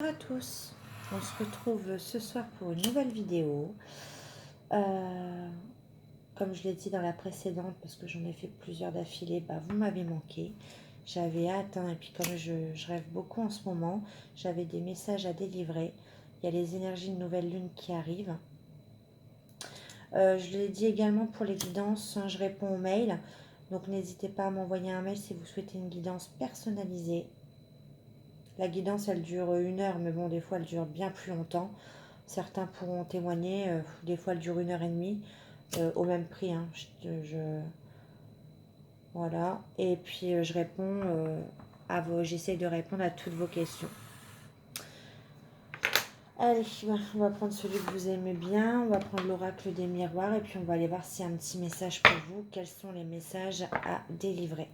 Bonjour à tous, on se retrouve ce soir pour une nouvelle vidéo. Comme je l'ai dit dans la précédente, parce que j'en ai fait plusieurs d'affilée, vous m'avez manqué. J'avais hâte, et puis comme je rêve beaucoup en ce moment, j'avais des messages à délivrer. Il y a les énergies de nouvelle lune qui arrivent. Je l'ai dit également pour les guidances, je réponds aux mails. Donc n'hésitez pas à m'envoyer un mail si vous souhaitez une guidance personnalisée. La guidance, elle dure 1 heure, mais bon, des fois, elle dure bien plus longtemps. Certains pourront témoigner, des fois, elle dure 1 heure et demie, au même prix. Voilà. Et puis, je réponds j'essaie de répondre à toutes vos questions. Allez, on va prendre celui que vous aimez bien. On va prendre l'oracle des miroirs et puis on va aller voir s'il y a un petit message pour vous. Quels sont les messages à délivrer?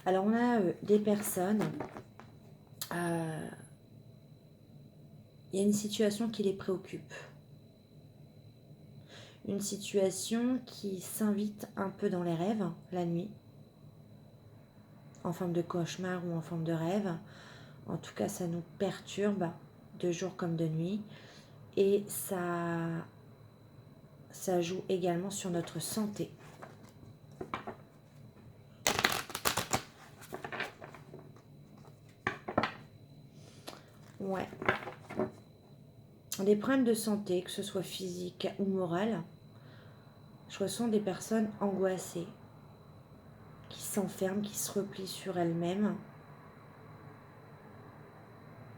Alors, on a des personnes. Il y a une situation qui les préoccupe. Une situation qui s'invite un peu dans les rêves, la nuit, en forme de cauchemar ou en forme de rêve. En tout cas, ça nous perturbe de jour comme de nuit. Et ça joue également sur notre santé. Ouais. Des problèmes de santé, que ce soit physique ou moral, je ressens des personnes angoissées, qui s'enferment, qui se replient sur elles-mêmes.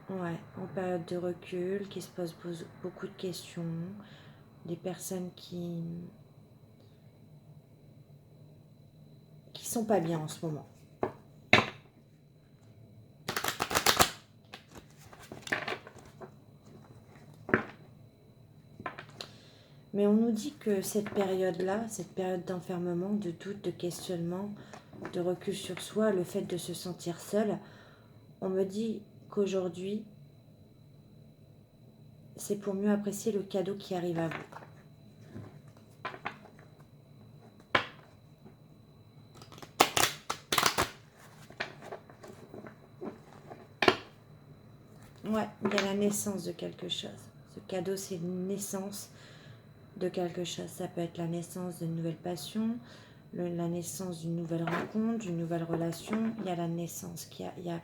Ouais, en période de recul, qui se posent beaucoup de questions, des personnes qui sont pas bien en ce moment. Mais on nous dit que cette période-là, cette période d'enfermement, de doute, de questionnement, de recul sur soi, le fait de se sentir seul, on me dit qu'aujourd'hui, c'est pour mieux apprécier le cadeau qui arrive à vous. Ouais, il y a la naissance de quelque chose. Ce cadeau, c'est une naissance de quelque chose. Ça peut être la naissance d'une nouvelle passion, la naissance d'une nouvelle rencontre, d'une nouvelle relation. Il y a la naissance, il y a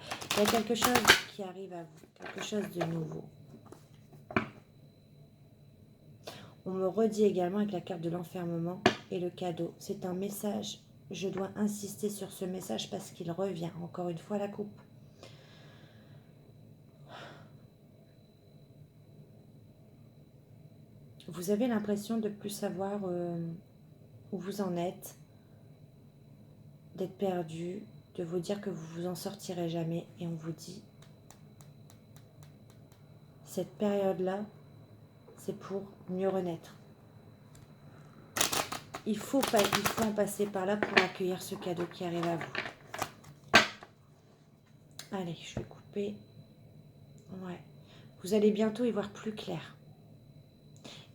quelque chose qui arrive à vous, quelque chose de nouveau. On me redit également avec la carte de l'enfermement et le cadeau. C'est un message. Je dois insister sur ce message parce qu'il revient encore une fois à la coupe. Vous avez l'impression de ne plus savoir où vous en êtes, d'être perdu, de vous dire que vous vous en sortirez jamais. Et on vous dit, cette période-là, c'est pour mieux renaître. Il faut en passer par là pour accueillir ce cadeau qui arrive à vous. Allez, je vais couper. Ouais. Vous allez bientôt y voir plus clair.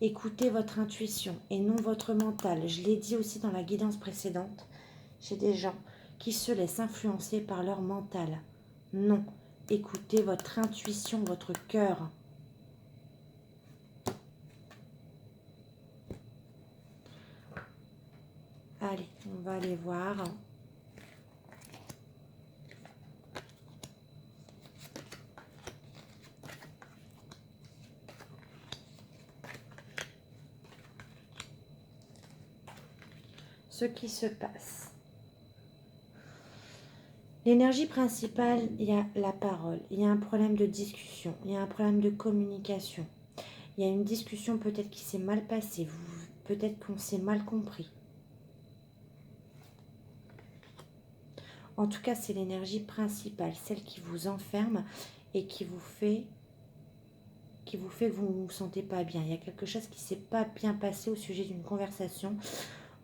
Écoutez votre intuition et non votre mental. Je l'ai dit aussi dans la guidance précédente. J'ai des gens qui se laissent influencer par leur mental. Non, écoutez votre intuition, votre cœur. Allez, on va aller voir. Ce qui se passe. L'énergie principale, il y a la parole, il y a un problème de discussion, il y a un problème de communication. Il y a une discussion peut-être qui s'est mal passée, peut-être qu'on s'est mal compris. En tout cas, c'est l'énergie principale, celle qui vous enferme et qui vous fait que vous ne vous sentez pas bien. Il y a quelque chose qui ne s'est pas bien passé au sujet d'une conversation,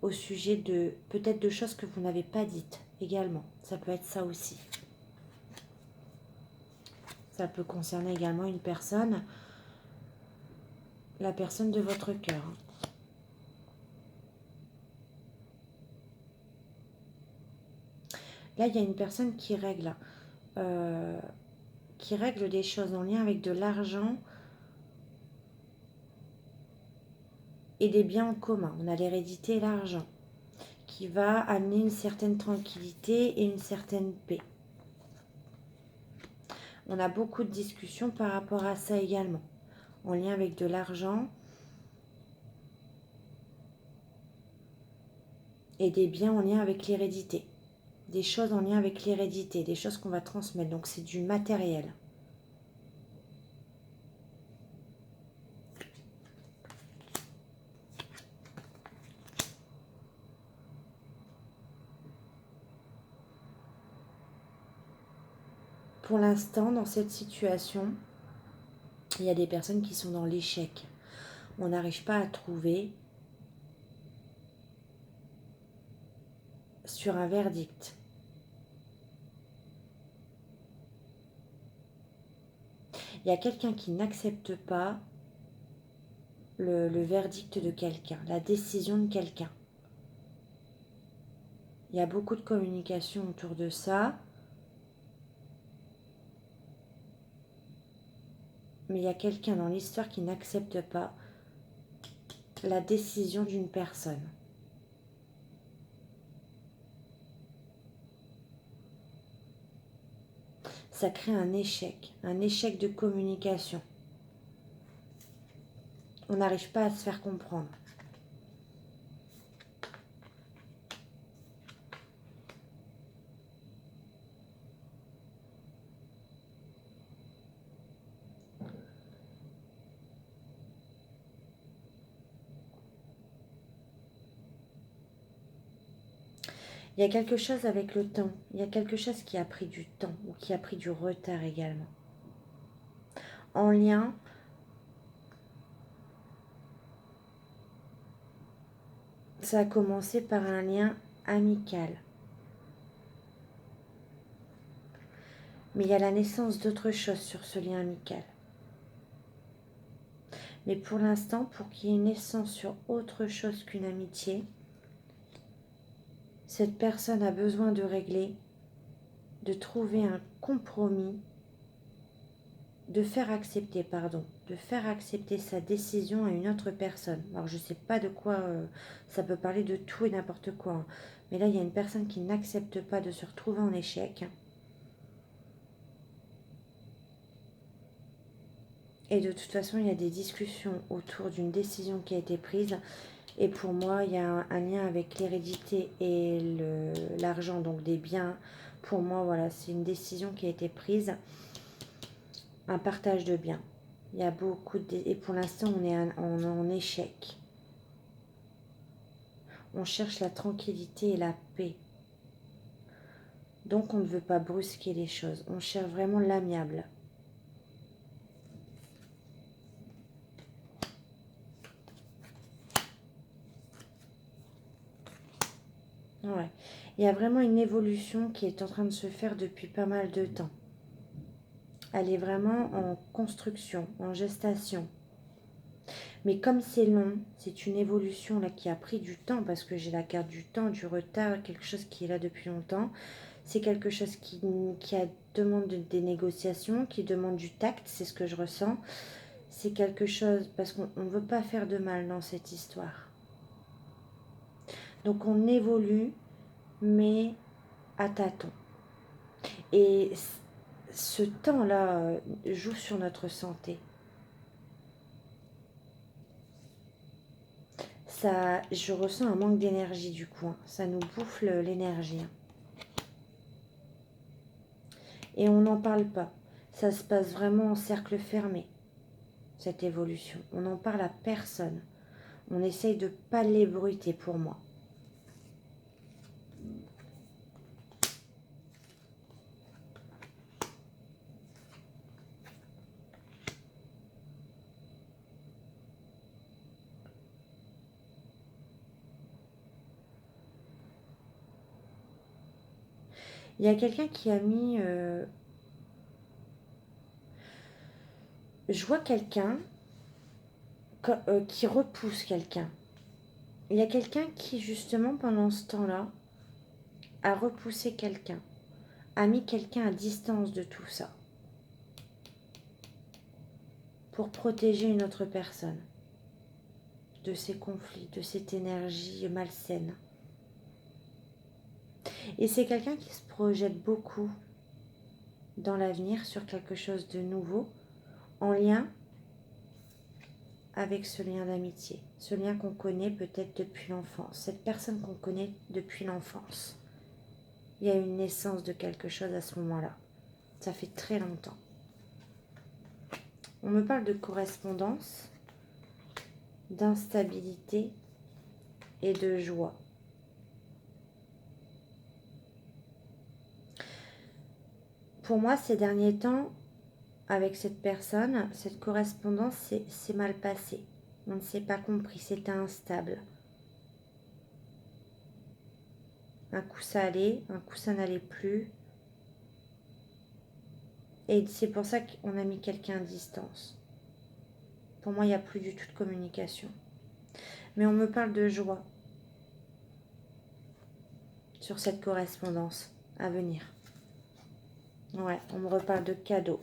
au sujet de peut-être de choses que vous n'avez pas dites également. Ça peut être ça aussi. Ça peut concerner également une personne, la personne de votre cœur. Là, il y a une personne qui règle des choses en lien avec de l'argent et des biens en commun. On a l'hérédité et l'argent, qui va amener une certaine tranquillité et une certaine paix. On a beaucoup de discussions par rapport à ça également, en lien avec de l'argent et des biens en lien avec l'hérédité. Des choses en lien avec l'hérédité, des choses qu'on va transmettre. Donc c'est du matériel. Pour l'instant, dans cette situation, il y a des personnes qui sont dans l'échec. On n'arrive pas à trouver sur un verdict. Il y a quelqu'un qui n'accepte pas le verdict de quelqu'un, la décision de quelqu'un. Il y a beaucoup de communication autour de ça. Mais il y a quelqu'un dans l'histoire qui n'accepte pas la décision d'une personne. Ça crée un échec de communication. On n'arrive pas à se faire comprendre. Il y a quelque chose avec le temps. Il y a quelque chose qui a pris du temps ou qui a pris du retard également. En lien ça a commencé par un lien amical. Mais il y a la naissance d'autre chose sur ce lien amical. Mais pour l'instant, pour qu'il y ait une naissance sur autre chose qu'une amitié, cette personne a besoin de régler, de trouver un compromis, de faire accepter sa décision à une autre personne. Alors je ne sais pas de quoi, ça peut parler de tout et n'importe quoi. Hein. Mais là, il y a une personne qui n'accepte pas de se retrouver en échec. Et de toute façon, il y a des discussions autour d'une décision qui a été prise. Et pour moi, il y a un lien avec l'hérédité et l'argent, donc des biens. Pour moi, voilà, c'est une décision qui a été prise. Un partage de biens. Il y a beaucoup de... Et pour l'instant, on est en échec. On cherche la tranquillité et la paix. Donc, on ne veut pas brusquer les choses. On cherche vraiment l'amiable. Ouais. Il y a vraiment une évolution qui est en train de se faire depuis pas mal de temps. Elle est vraiment en construction, en gestation. Mais comme c'est long, c'est une évolution là qui a pris du temps, parce que j'ai la carte du temps, du retard, quelque chose qui est là depuis longtemps. C'est quelque chose demande des négociations, qui demande du tact, c'est ce que je ressens. C'est quelque chose, parce qu'on ne veut pas faire de mal dans cette histoire. Donc on évolue, mais à tâtons. Et ce temps-là joue sur notre santé. Ça, je ressens un manque d'énergie du coup. Hein. Ça nous bouffe l'énergie. Hein. Et on n'en parle pas. Ça se passe vraiment en cercle fermé, cette évolution. On n'en parle à personne. On essaye de ne pas l'ébruiter pour moi. Il y a quelqu'un qui a mis... je vois quelqu'un qui repousse quelqu'un. Il y a quelqu'un qui, justement, pendant ce temps-là, a repoussé quelqu'un, a mis quelqu'un à distance de tout ça pour protéger une autre personne de ces conflits, de cette énergie malsaine. Et c'est quelqu'un qui se projette beaucoup dans l'avenir sur quelque chose de nouveau, en lien avec ce lien d'amitié, ce lien qu'on connaît peut-être depuis l'enfance, cette personne qu'on connaît depuis l'enfance. Il y a une naissance de quelque chose à ce moment-là. Ça fait très longtemps. On me parle de correspondance, d'instabilité et de joie. Pour moi, ces derniers temps, avec cette personne, cette correspondance s'est mal passée. On ne s'est pas compris, c'était instable. Un coup ça allait, un coup ça n'allait plus. Et c'est pour ça qu'on a mis quelqu'un à distance. Pour moi, il n'y a plus du tout de communication. Mais on me parle de joie sur cette correspondance à venir. Ouais, on me reparle de cadeaux.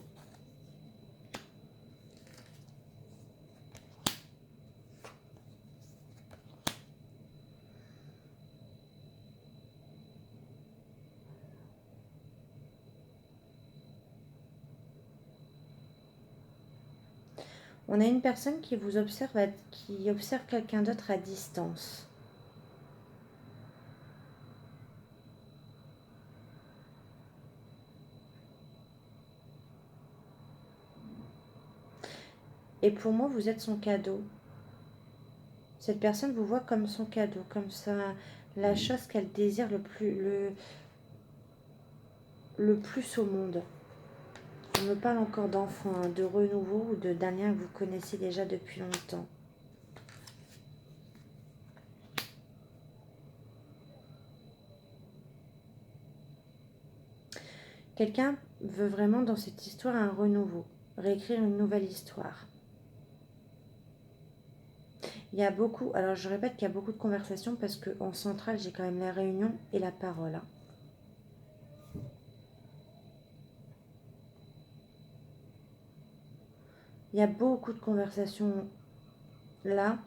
On a une personne qui vous observe, qui observe quelqu'un d'autre à distance. Et pour moi, vous êtes son cadeau. Cette personne vous voit comme son cadeau, comme ça, la chose qu'elle désire le plus au monde. On me parle encore d'enfants, hein, de renouveau ou d'un lien que vous connaissez déjà depuis longtemps. Quelqu'un veut vraiment dans cette histoire un renouveau, réécrire une nouvelle histoire. Il y a beaucoup, alors je répète qu'il y a beaucoup de conversations parce qu'en centrale, j'ai quand même la réunion et la parole. Hein. Il y a beaucoup de conversations là.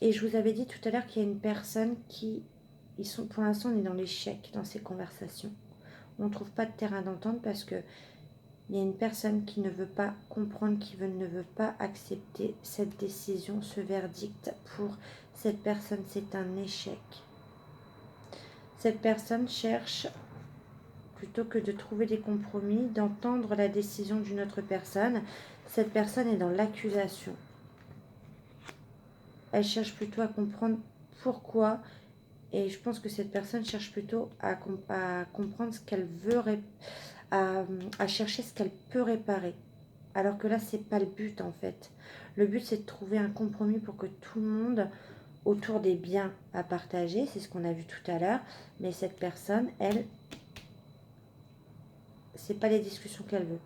Et je vous avais dit tout à l'heure qu'il y a une personne qui, pour l'instant, on est dans l'échec dans ces conversations. On ne trouve pas de terrain d'entente parce que il y a une personne qui ne veut pas comprendre, ne veut pas accepter cette décision, ce verdict. Pour cette personne, c'est un échec. Cette personne cherche, plutôt que de trouver des compromis, d'entendre la décision d'une autre personne. Cette personne est dans l'accusation. Elle cherche plutôt à comprendre pourquoi. Et je pense que cette personne cherche plutôt à comprendre ce qu'elle veut, à chercher ce qu'elle peut réparer. Alors que là, c'est pas le but en fait. Le but, c'est de trouver un compromis pour que tout le monde, autour des biens à partager, c'est ce qu'on a vu tout à l'heure, mais cette personne, elle, c'est pas les discussions qu'elle veut.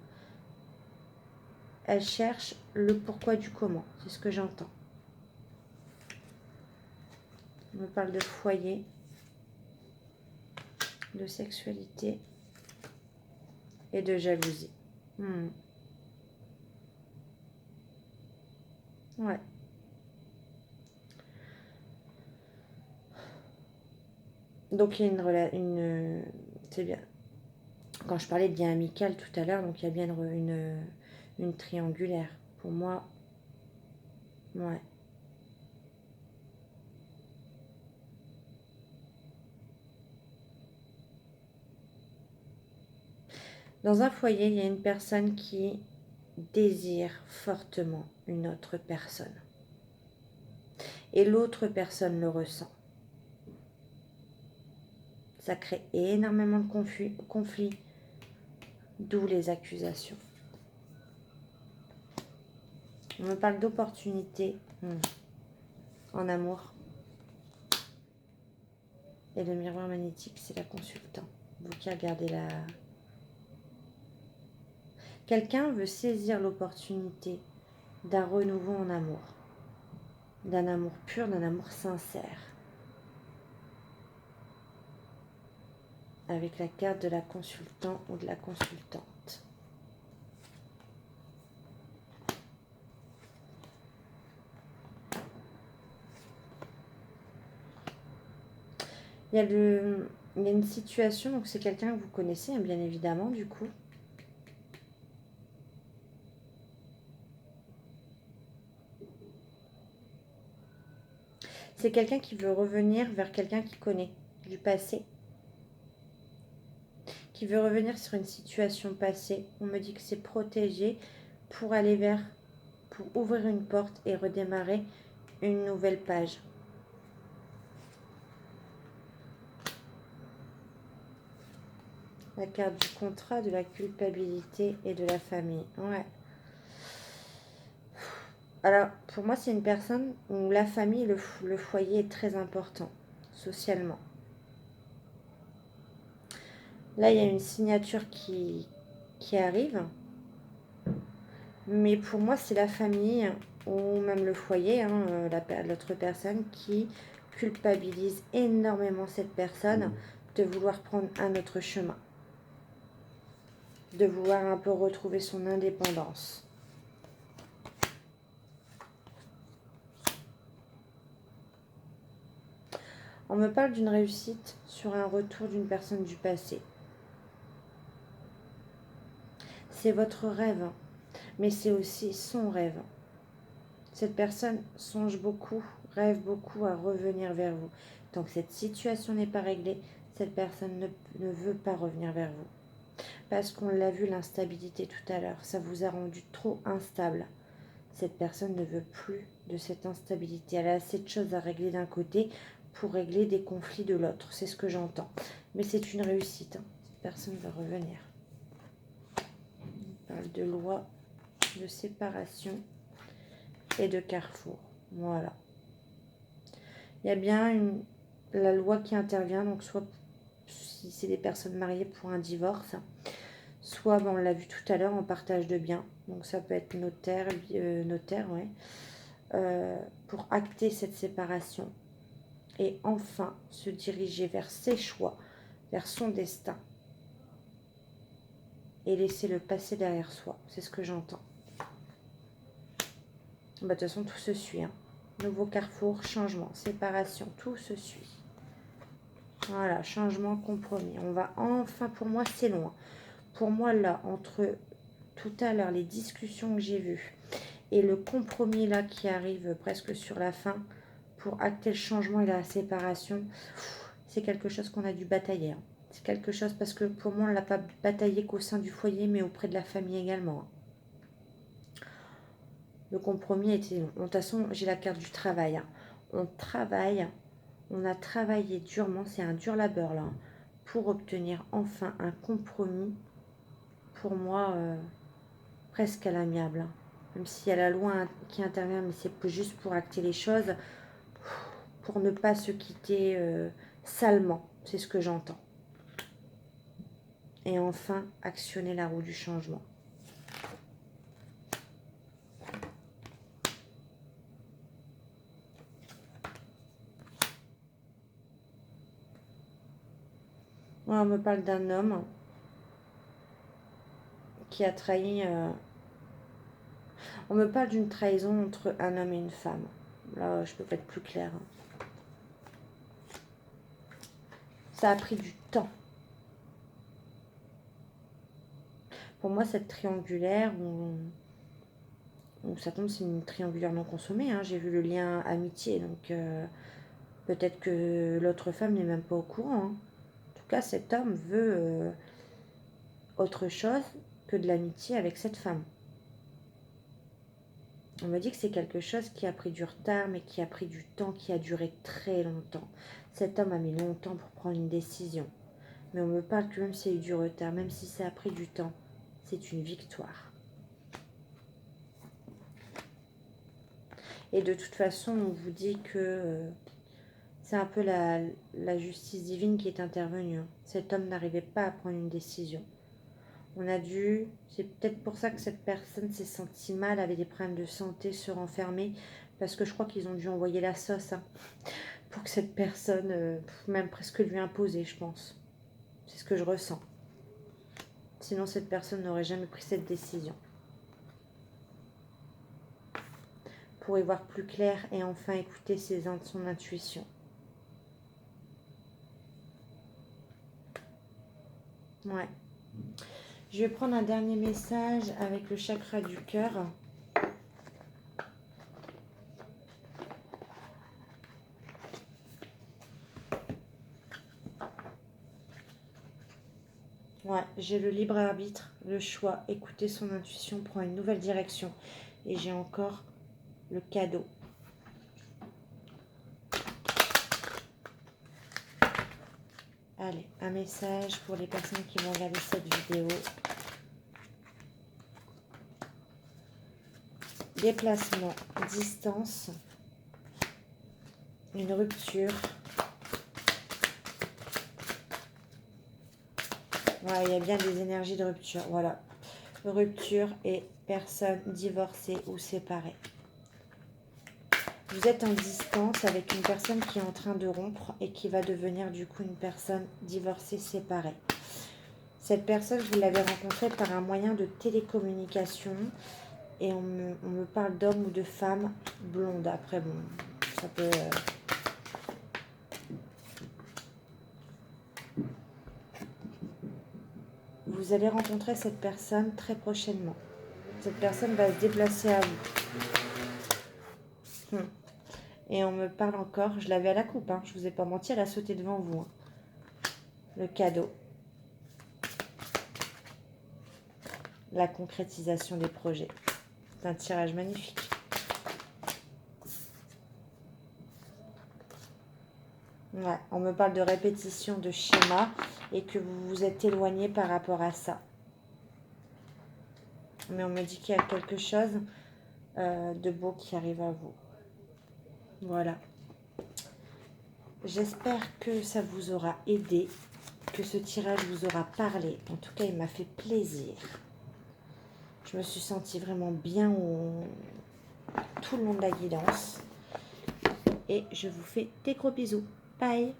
Elle cherche le pourquoi du comment, c'est ce que j'entends. On me parle de foyer, de sexualité et de jalousie. Ouais. Donc il y a c'est bien. Quand je parlais de lien amical tout à l'heure, donc il y a bien une triangulaire. Pour moi, ouais. Dans un foyer, il y a une personne qui désire fortement une autre personne. Et l'autre personne le ressent. Ça crée énormément de conflits, d'où les accusations. On me parle d'opportunités en amour. Et le miroir magnétique, c'est la consultant. Vous qui regardez la... Quelqu'un veut saisir l'opportunité d'un renouveau en amour. D'un amour pur, d'un amour sincère. avec la carte de la consultant ou de la consultante. Il y a une situation, donc c'est quelqu'un que vous connaissez, hein, bien évidemment, du coup. C'est quelqu'un qui veut revenir vers quelqu'un qu'il connaît du passé, qui veut revenir sur une situation passée. On me dit que c'est protégé pour aller vers, pour ouvrir une porte et redémarrer une nouvelle page. La carte du contrat, de la culpabilité et de la famille. Ouais. Alors, pour moi, c'est une personne où la famille, le foyer est très important, socialement. Là, il y a une signature qui arrive. Mais pour moi, c'est la famille ou même le foyer, hein, l'autre personne qui culpabilise énormément cette personne de vouloir prendre un autre chemin. De vouloir un peu retrouver son indépendance. On me parle d'une réussite sur un retour d'une personne du passé. C'est votre rêve, mais c'est aussi son rêve. Cette personne songe beaucoup, rêve beaucoup à revenir vers vous. Tant que cette situation n'est pas réglée, cette personne ne veut pas revenir vers vous. Parce qu'on l'a vu, l'instabilité tout à l'heure, ça vous a rendu trop instable. Cette personne ne veut plus de cette instabilité. Elle a assez de choses à régler d'un côté pour régler des conflits de l'autre. C'est ce que j'entends. Mais c'est une réussite. Hein. Cette personne va revenir. On parle de loi, de séparation et de carrefour. Voilà. Il y a bien la loi qui intervient, donc soit si c'est des personnes mariées pour un divorce, soit, on l'a vu tout à l'heure, en partage de biens. Donc ça peut être notaire, ouais, pour acter cette séparation. Et enfin, se diriger vers ses choix, vers son destin. Et laisser le passé derrière soi. C'est ce que j'entends. De toute façon, tout se suit. Hein. Nouveau carrefour, changement, séparation, tout se suit. Voilà, changement, compromis. On va enfin, pour moi, c'est loin. Pour moi, là, entre tout à l'heure, les discussions que j'ai vues et le compromis là qui arrive presque sur la fin pour acter le changement et la séparation, c'est quelque chose qu'on a dû batailler. Hein. C'est quelque chose parce que pour moi, on ne l'a pas bataillé qu'au sein du foyer, mais auprès de la famille également. Hein. Le compromis était long. De toute façon, j'ai la carte du travail. Hein. On travaille, on a travaillé durement, c'est un dur labeur là, pour obtenir enfin un compromis, pour moi, presque à l'amiable. Hein. Même s'il y a la loi qui intervient, mais c'est juste pour acter les choses, pour ne pas se quitter salement, c'est ce que j'entends. Et enfin, actionner la roue du changement. On me parle d'un homme qui a trahi... On me parle d'une trahison entre un homme et une femme. Là, je peux pas être plus claire. Ça a pris du temps. Pour moi, cette triangulaire, ça tombe, c'est une triangulaire non consommée. Hein. J'ai vu le lien amitié, donc peut-être que l'autre femme n'est même pas au courant. Hein. En tout cas, cet homme veut autre chose que de l'amitié avec cette femme. On me dit que c'est quelque chose qui a pris du retard, mais qui a pris du temps, qui a duré très longtemps. Cet homme a mis longtemps pour prendre une décision. Mais on me parle que même s'il y a eu du retard, même si ça a pris du temps, c'est une victoire. Et de toute façon, on vous dit que c'est un peu la justice divine qui est intervenue. Cet homme n'arrivait pas à prendre une décision. On a dû, c'est peut-être pour ça que cette personne s'est sentie mal, avait des problèmes de santé, se renfermer, parce que je crois qu'ils ont dû envoyer la sauce hein, pour que cette personne, même presque lui imposer, je pense. C'est ce que je ressens. Sinon, cette personne n'aurait jamais pris cette décision. Pour y voir plus clair et enfin écouter son intuition. Ouais. Je vais prendre un dernier message avec le chakra du cœur. Ouais, j'ai le libre arbitre, le choix, écouter son intuition prend une nouvelle direction. Et j'ai encore le cadeau. Allez, un message pour les personnes qui vont regarder cette vidéo. Déplacement, distance, une rupture. Ouais, il y a bien des énergies de rupture, voilà. Rupture et personne divorcée ou séparée. Vous êtes en distance avec une personne qui est en train de rompre et qui va devenir du coup une personne divorcée, séparée. Cette personne, vous l'avez rencontrée par un moyen de télécommunication et on me parle d'homme ou de femme blonde. Après, bon, ça peut... Vous allez rencontrer cette personne très prochainement. Cette personne va se déplacer à vous. Et on me parle encore, je l'avais à la coupe, hein, je ne vous ai pas menti, elle a sauté devant vous. Hein. Le cadeau. La concrétisation des projets. C'est un tirage magnifique. Ouais, on me parle de répétition de schéma et que vous vous êtes éloigné par rapport à ça. Mais on me dit qu'il y a quelque chose de beau qui arrive à vous. Voilà. J'espère que ça vous aura aidé, que ce tirage vous aura parlé. En tout cas, il m'a fait plaisir. Je me suis sentie vraiment bien tout le long de la guidance. Et je vous fais des gros bisous. Bye!